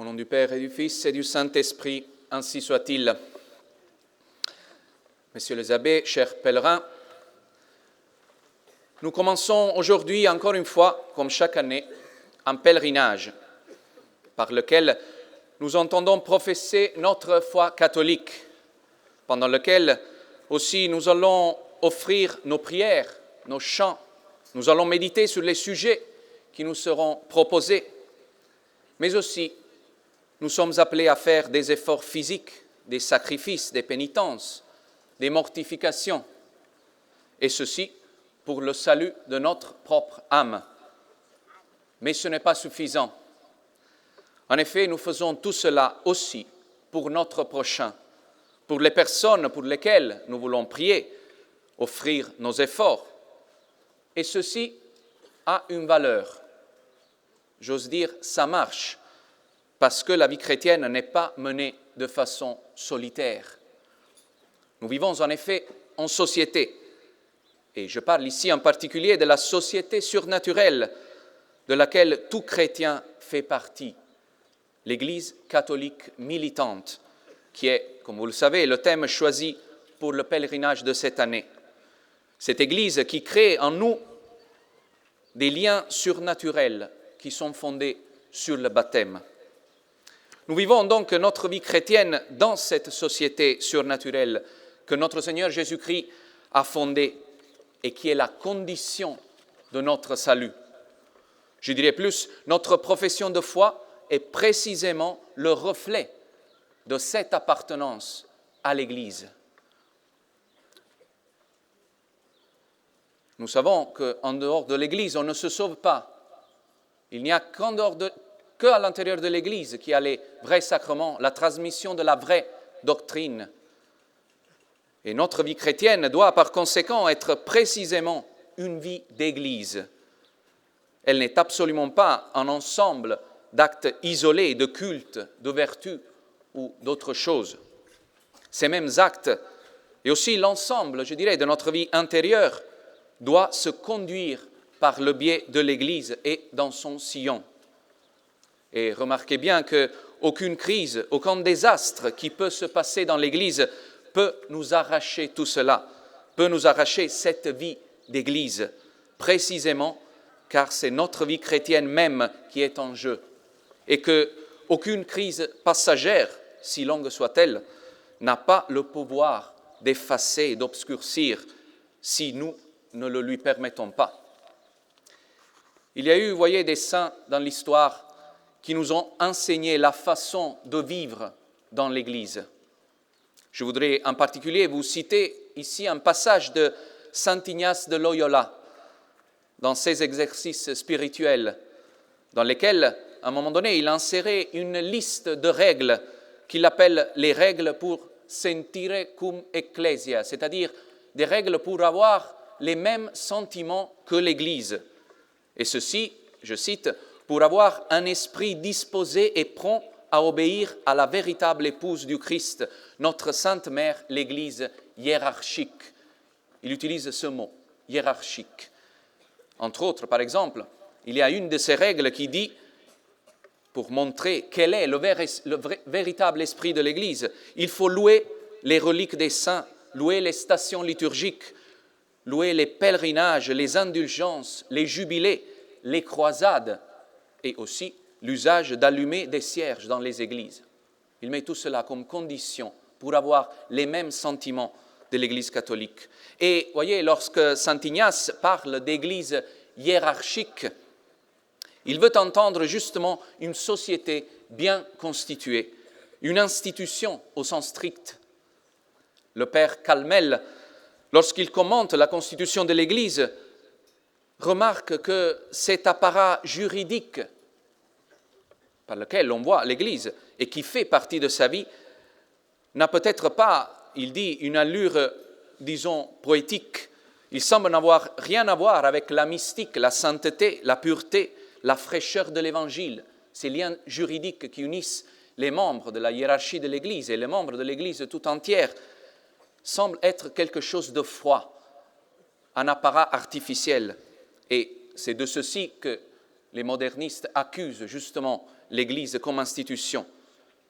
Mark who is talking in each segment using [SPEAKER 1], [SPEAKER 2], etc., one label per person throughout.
[SPEAKER 1] Au nom du Père et du Fils et du Saint-Esprit, ainsi soit-il. Messieurs les abbés, chers pèlerins, nous commençons aujourd'hui encore une fois, comme chaque année, un pèlerinage par lequel nous entendons professer notre foi catholique, pendant lequel aussi nous allons offrir nos prières, nos chants, nous allons méditer sur les sujets qui nous seront proposés, mais aussi nous sommes appelés à faire des efforts physiques, des sacrifices, des pénitences, des mortifications, et ceci pour le salut de notre propre âme. Mais ce n'est pas suffisant. En effet, nous faisons tout cela aussi pour notre prochain, pour les personnes pour lesquelles nous voulons prier, offrir nos efforts. Et ceci a une valeur. J'ose dire, ça marche, parce que la vie chrétienne n'est pas menée de façon solitaire. Nous vivons en effet en société, et je parle ici en particulier de la société surnaturelle de laquelle tout chrétien fait partie, l'Église catholique militante, qui est, comme vous le savez, le thème choisi pour le pèlerinage de cette année. Cette Église qui crée en nous des liens surnaturels qui sont fondés sur le baptême. Nous vivons donc notre vie chrétienne dans cette société surnaturelle que notre Seigneur Jésus-Christ a fondée et qui est la condition de notre salut. Je dirais plus, notre profession de foi est précisément le reflet de cette appartenance à l'Église. Nous savons qu'en dehors de l'Église, on ne se sauve pas. Il n'y a qu'à l'intérieur de l'Église qu'il y a les vrais sacrements, la transmission de la vraie doctrine. Et notre vie chrétienne doit par conséquent être précisément une vie d'Église. Elle n'est absolument pas un ensemble d'actes isolés, de cultes, de vertus ou d'autres choses. Ces mêmes actes et aussi l'ensemble, je dirais, de notre vie intérieure doit se conduire par le biais de l'Église et dans son sillon. Et remarquez bien qu'aucune crise, aucun désastre qui peut se passer dans l'Église peut nous arracher tout cela, peut nous arracher cette vie d'Église, précisément car c'est notre vie chrétienne même qui est en jeu, et qu'aucune crise passagère, si longue soit-elle, n'a pas le pouvoir d'effacer et d'obscurcir si nous ne le lui permettons pas. Il y a eu, vous voyez, des saints dans l'histoire qui nous ont enseigné la façon de vivre dans l'Église. Je voudrais en particulier vous citer ici un passage de saint Ignace de Loyola dans ses exercices spirituels, dans lesquels, à un moment donné, il a inséré une liste de règles qu'il appelle les règles pour sentire cum ecclesia, c'est-à-dire des règles pour avoir les mêmes sentiments que l'Église. Et ceci, je cite, pour avoir un esprit disposé et prompt à obéir à la véritable épouse du Christ, notre Sainte Mère, l'Église hiérarchique. Il utilise ce mot, hiérarchique. Entre autres, par exemple, il y a une de ces règles qui dit, pour montrer quel est le véritable esprit de l'Église, il faut louer les reliques des saints, louer les stations liturgiques, louer les pèlerinages, les indulgences, les jubilés, les croisades et aussi l'usage d'allumer des cierges dans les églises. Il met tout cela comme condition pour avoir les mêmes sentiments de l'Église catholique. Et voyez, lorsque saint Ignace parle d'Église hiérarchique, il veut entendre justement une société bien constituée, une institution au sens strict. Le père Calmel, lorsqu'il commente la constitution de l'Église, remarque que cet apparat juridique par lequel on voit l'Église et qui fait partie de sa vie n'a peut-être pas, il dit, une allure, disons, poétique. Il semble n'avoir rien à voir avec la mystique, la sainteté, la pureté, la fraîcheur de l'Évangile, ces liens juridiques qui unissent les membres de la hiérarchie de l'Église et les membres de l'Église tout entière, semblent être quelque chose de froid, un apparat artificiel. Et c'est de ceci que les modernistes accusent justement l'Église comme institution.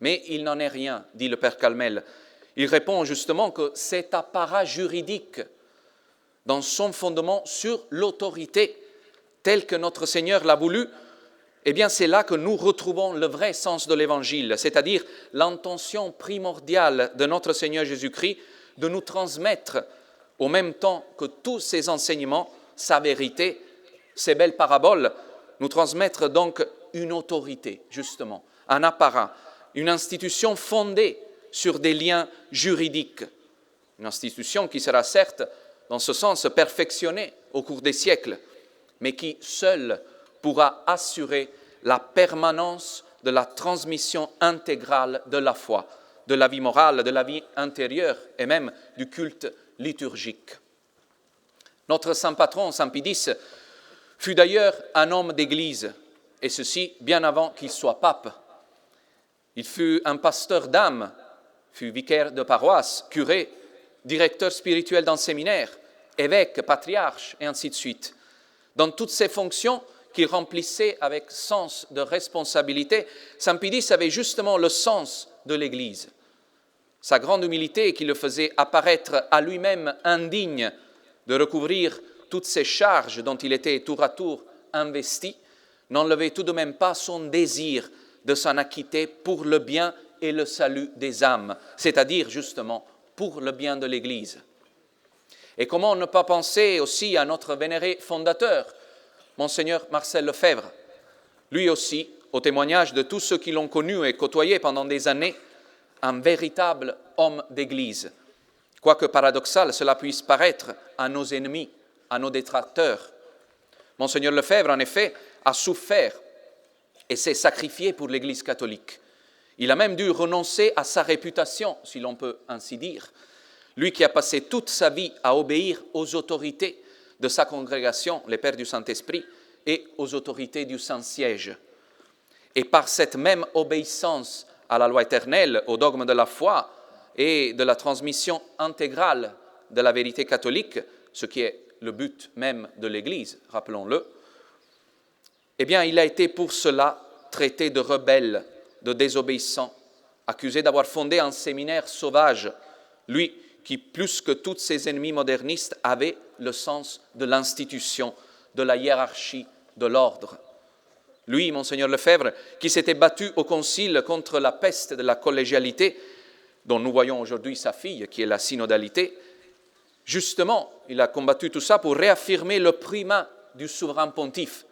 [SPEAKER 1] Mais il n'en est rien, dit le Père Calmel. Il répond justement que cet appareil juridique, dans son fondement sur l'autorité, tel que notre Seigneur l'a voulu, eh bien c'est là que nous retrouvons le vrai sens de l'Évangile, c'est-à-dire l'intention primordiale de notre Seigneur Jésus-Christ de nous transmettre, au même temps que tous ses enseignements, sa vérité, ses belles paraboles, nous transmettre donc une autorité, justement, un appareil, une institution fondée sur des liens juridiques. Une institution qui sera certes, dans ce sens, perfectionnée au cours des siècles, mais qui seule pourra assurer la permanence de la transmission intégrale de la foi, de la vie morale, de la vie intérieure et même du culte liturgique. Notre saint patron, saint Pie X, fut d'ailleurs un homme d'église, et ceci bien avant qu'il soit pape. Il fut un pasteur d'âme, fut vicaire de paroisse, curé, directeur spirituel d'un séminaire, évêque, patriarche, et ainsi de suite. Dans toutes ces fonctions qu'il remplissait avec sens de responsabilité, saint Pie X avait justement le sens de l'Église. Sa grande humilité qui le faisait apparaître à lui-même indigne de recouvrir toutes ces charges dont il était tour à tour investi, n'enlevait tout de même pas son désir de s'en acquitter pour le bien et le salut des âmes, c'est-à-dire justement pour le bien de l'Église. Et comment ne pas penser aussi à notre vénéré fondateur, Monseigneur Marcel Lefebvre, lui aussi, au témoignage de tous ceux qui l'ont connu et côtoyé pendant des années, un véritable homme d'Église. Quoique paradoxal cela puisse paraître à nos ennemis, à nos détracteurs. Monseigneur Lefebvre, en effet, a souffert et s'est sacrifié pour l'Église catholique. Il a même dû renoncer à sa réputation, si l'on peut ainsi dire. Lui qui a passé toute sa vie à obéir aux autorités de sa congrégation, les Pères du Saint-Esprit, et aux autorités du Saint-Siège. Et par cette même obéissance à la loi éternelle, au dogme de la foi et de la transmission intégrale de la vérité catholique, ce qui est le but même de l'Église, rappelons-le, eh bien, il a été pour cela traité de rebelle, de désobéissant, accusé d'avoir fondé un séminaire sauvage, lui qui, plus que tous ses ennemis modernistes, avait le sens de l'institution, de la hiérarchie, de l'ordre. Lui, Monseigneur Lefebvre, qui s'était battu au concile contre la peste de la collégialité, dont nous voyons aujourd'hui sa fille, qui est la synodalité, justement, il a combattu tout ça pour réaffirmer le primat du souverain pontife.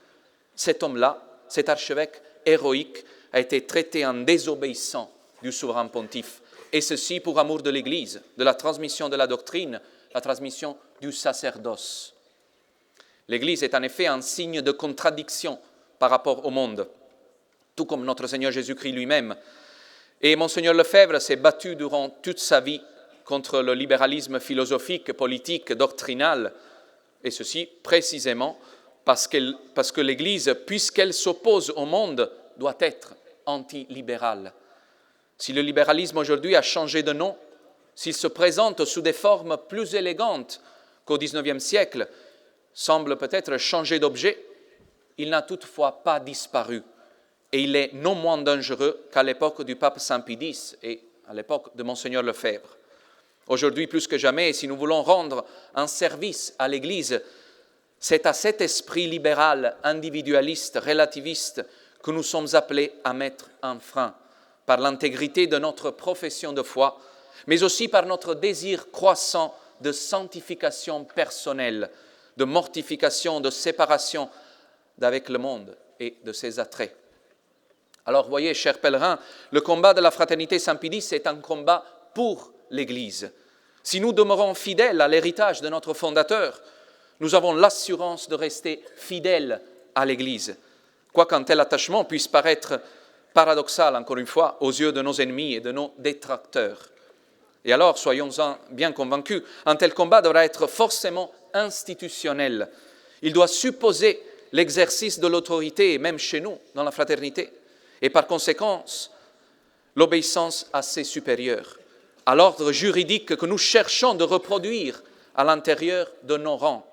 [SPEAKER 1] Cet homme-là, cet archevêque héroïque, a été traité en désobéissant du souverain pontife, et ceci pour amour de l'Église, de la transmission de la doctrine, la transmission du sacerdoce. L'Église est en effet un signe de contradiction par rapport au monde, tout comme notre Seigneur Jésus-Christ lui-même. Et Monseigneur Lefebvre s'est battu durant toute sa vie contre le libéralisme philosophique, politique, doctrinal, et ceci précisément parce que l'Église, puisqu'elle s'oppose au monde, doit être antilibérale. Si le libéralisme aujourd'hui a changé de nom, s'il se présente sous des formes plus élégantes qu'au XIXe siècle, semble peut-être changer d'objet, il n'a toutefois pas disparu. Et il est non moins dangereux qu'à l'époque du pape Saint Pie X et à l'époque de Monseigneur Lefebvre. Aujourd'hui, plus que jamais, si nous voulons rendre un service à l'Église, c'est à cet esprit libéral, individualiste, relativiste que nous sommes appelés à mettre un frein par l'intégrité de notre profession de foi, mais aussi par notre désir croissant de sanctification personnelle, de mortification, de séparation d'avec le monde et de ses attraits. Alors, voyez, chers pèlerins, le combat de la fraternité Saint Pie X est un combat pour l'Église. Si nous demeurons fidèles à l'héritage de notre fondateur, nous avons l'assurance de rester fidèles à l'Église, quoiqu'un tel attachement puisse paraître paradoxal, encore une fois, aux yeux de nos ennemis et de nos détracteurs. Et alors, soyons-en bien convaincus, un tel combat devra être forcément institutionnel. Il doit supposer l'exercice de l'autorité, même chez nous, dans la fraternité, et par conséquent, l'obéissance à ses supérieurs, à l'ordre juridique que nous cherchons de reproduire à l'intérieur de nos rangs,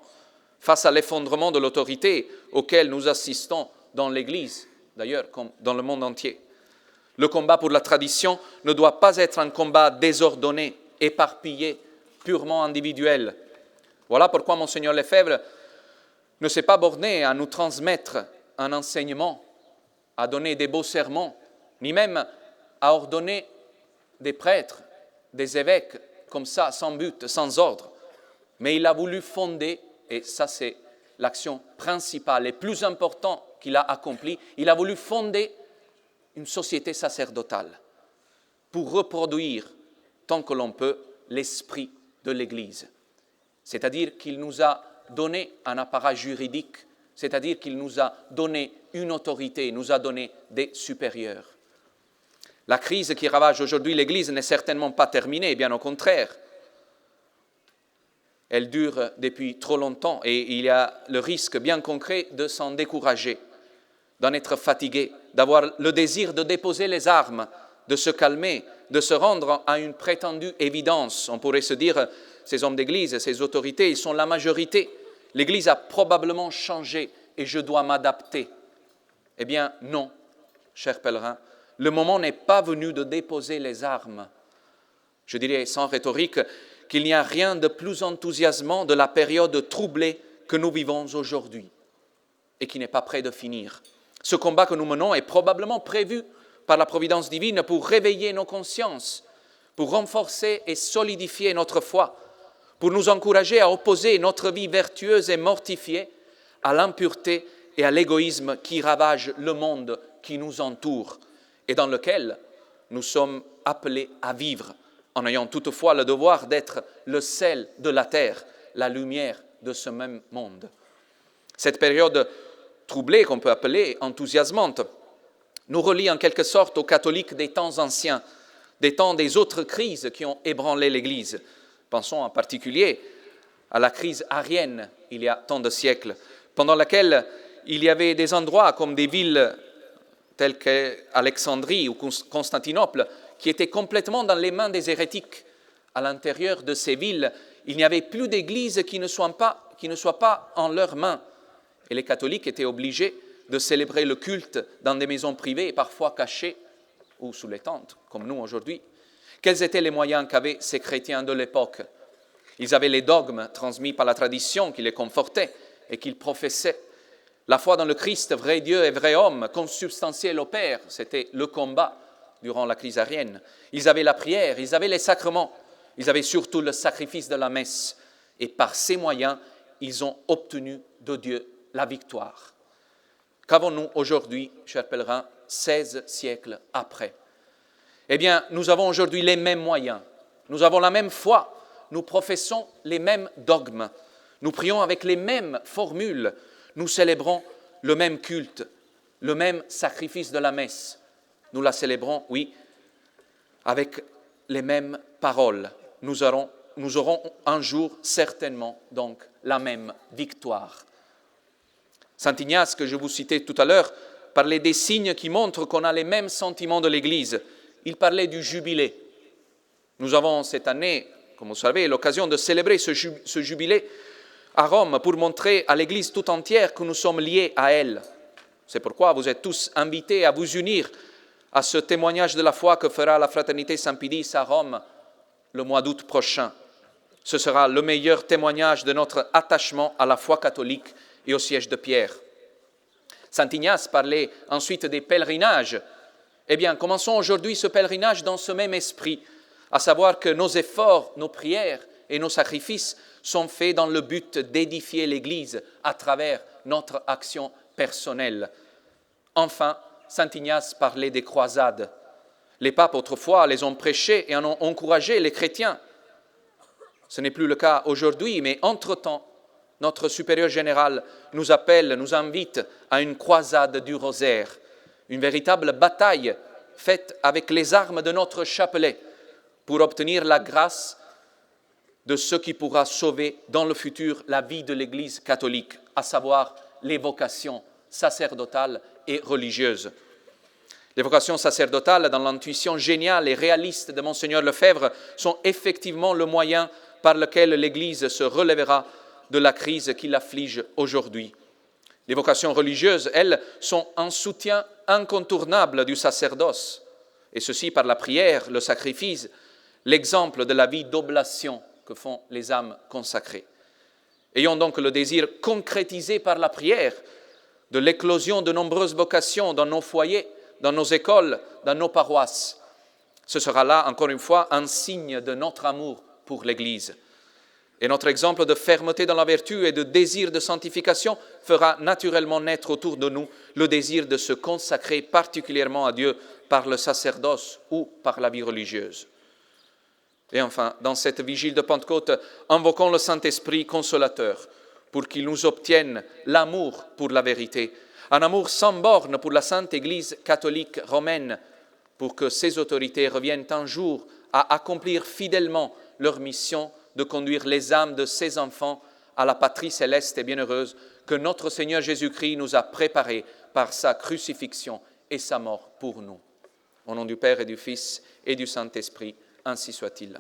[SPEAKER 1] face à l'effondrement de l'autorité auquel nous assistons dans l'Église, d'ailleurs, comme dans le monde entier. Le combat pour la tradition ne doit pas être un combat désordonné, éparpillé, purement individuel. Voilà pourquoi Monseigneur Lefebvre ne s'est pas borné à nous transmettre un enseignement, à donner des beaux sermons, ni même à ordonner des prêtres, des évêques, comme ça, sans but, sans ordre. Mais il a voulu fonder, et ça c'est l'action principale et plus importante qu'il a accomplie, il a voulu fonder une société sacerdotale pour reproduire, tant que l'on peut, l'esprit de l'Église. C'est-à-dire qu'il nous a donné un appareil juridique, c'est-à-dire qu'il nous a donné une autorité, nous a donné des supérieurs. La crise qui ravage aujourd'hui l'Église n'est certainement pas terminée, bien au contraire. Elle dure depuis trop longtemps et il y a le risque bien concret de s'en décourager, d'en être fatigué, d'avoir le désir de déposer les armes, de se calmer, de se rendre à une prétendue évidence. On pourrait se dire, ces hommes d'Église, ces autorités, ils sont la majorité. L'Église a probablement changé et je dois m'adapter. Eh bien, non, chers pèlerins, le moment n'est pas venu de déposer les armes. Je dirais sans rhétorique qu'il n'y a rien de plus enthousiasmant de la période troublée que nous vivons aujourd'hui et qui n'est pas près de finir. Ce combat que nous menons est probablement prévu par la providence divine pour réveiller nos consciences, pour renforcer et solidifier notre foi, pour nous encourager à opposer notre vie vertueuse et mortifiée à l'impureté et à l'égoïsme qui ravagent le monde qui nous entoure et dans lequel nous sommes appelés à vivre, en ayant toutefois le devoir d'être le sel de la terre, la lumière de ce même monde. Cette période troublée, qu'on peut appeler enthousiasmante, nous relie en quelque sorte aux catholiques des temps anciens, des temps des autres crises qui ont ébranlé l'Église. Pensons en particulier à la crise arienne, il y a tant de siècles, pendant laquelle il y avait des endroits comme des villes telles qu'Alexandrie ou Constantinople, qui étaient complètement dans les mains des hérétiques. À l'intérieur de ces villes, il n'y avait plus d'églises qui ne soient pas en leurs mains. Et les catholiques étaient obligés de célébrer le culte dans des maisons privées, parfois cachées ou sous les tentes, comme nous aujourd'hui. Quels étaient les moyens qu'avaient ces chrétiens de l'époque? Ils avaient les dogmes transmis par la tradition qui les confortaient et qu'ils professaient. La foi dans le Christ, vrai Dieu et vrai homme, consubstantiel au Père, c'était le combat durant la crise arienne. Ils avaient la prière, ils avaient les sacrements, ils avaient surtout le sacrifice de la messe. Et par ces moyens, ils ont obtenu de Dieu la victoire. Qu'avons-nous aujourd'hui, chers pèlerins, 16 siècles après? Eh bien, nous avons aujourd'hui les mêmes moyens, nous avons la même foi, nous professons les mêmes dogmes, nous prions avec les mêmes formules, nous célébrons le même culte, le même sacrifice de la messe. Nous la célébrons, oui, avec les mêmes paroles. Nous aurons un jour certainement donc la même victoire. Saint Ignace, que je vous citais tout à l'heure, parlait des signes qui montrent qu'on a les mêmes sentiments de l'Église. Il parlait du jubilé. Nous avons cette année, comme vous savez, l'occasion de célébrer ce jubilé à Rome pour montrer à l'Église tout entière que nous sommes liés à elle. C'est pourquoi vous êtes tous invités à vous unir à ce témoignage de la foi que fera la Fraternité Saint-Pédis à Rome le mois d'août prochain. Ce sera le meilleur témoignage de notre attachement à la foi catholique et au siège de Pierre. Saint Ignace parlait ensuite des pèlerinages. Eh bien, commençons aujourd'hui ce pèlerinage dans ce même esprit, à savoir que nos efforts, nos prières et nos sacrifices sont faits dans le but d'édifier l'Église à travers notre action personnelle. Enfin, Saint Ignace parlait des croisades. Les papes autrefois les ont prêchées et en ont encouragé les chrétiens. Ce n'est plus le cas aujourd'hui, mais entre-temps, notre supérieur général nous appelle, nous invite à une croisade du rosaire, une véritable bataille faite avec les armes de notre chapelet pour obtenir la grâce de ce qui pourra sauver dans le futur la vie de l'Église catholique, à savoir les vocations sacerdotales et religieuses. Les vocations sacerdotales, dans l'intuition géniale et réaliste de Monseigneur Lefebvre, sont effectivement le moyen par lequel l'Église se relèvera de la crise qui l'afflige aujourd'hui. Les vocations religieuses, elles, sont un soutien incontournable du sacerdoce, et ceci par la prière, le sacrifice, l'exemple de la vie d'oblation que font les âmes consacrées. Ayons donc le désir concrétisé par la prière de l'éclosion de nombreuses vocations dans nos foyers, dans nos écoles, dans nos paroisses. Ce sera là, encore une fois, un signe de notre amour pour l'Église. Et notre exemple de fermeté dans la vertu et de désir de sanctification fera naturellement naître autour de nous le désir de se consacrer particulièrement à Dieu par le sacerdoce ou par la vie religieuse. Et enfin, dans cette vigile de Pentecôte, invoquons le Saint-Esprit consolateur pour qu'il nous obtienne l'amour pour la vérité, un amour sans borne pour la Sainte Église catholique romaine, pour que ses autorités reviennent un jour à accomplir fidèlement leur mission de conduire les âmes de ses enfants à la patrie céleste et bienheureuse que notre Seigneur Jésus-Christ nous a préparée par sa crucifixion et sa mort pour nous. Au nom du Père et du Fils et du Saint-Esprit, ainsi soit-il.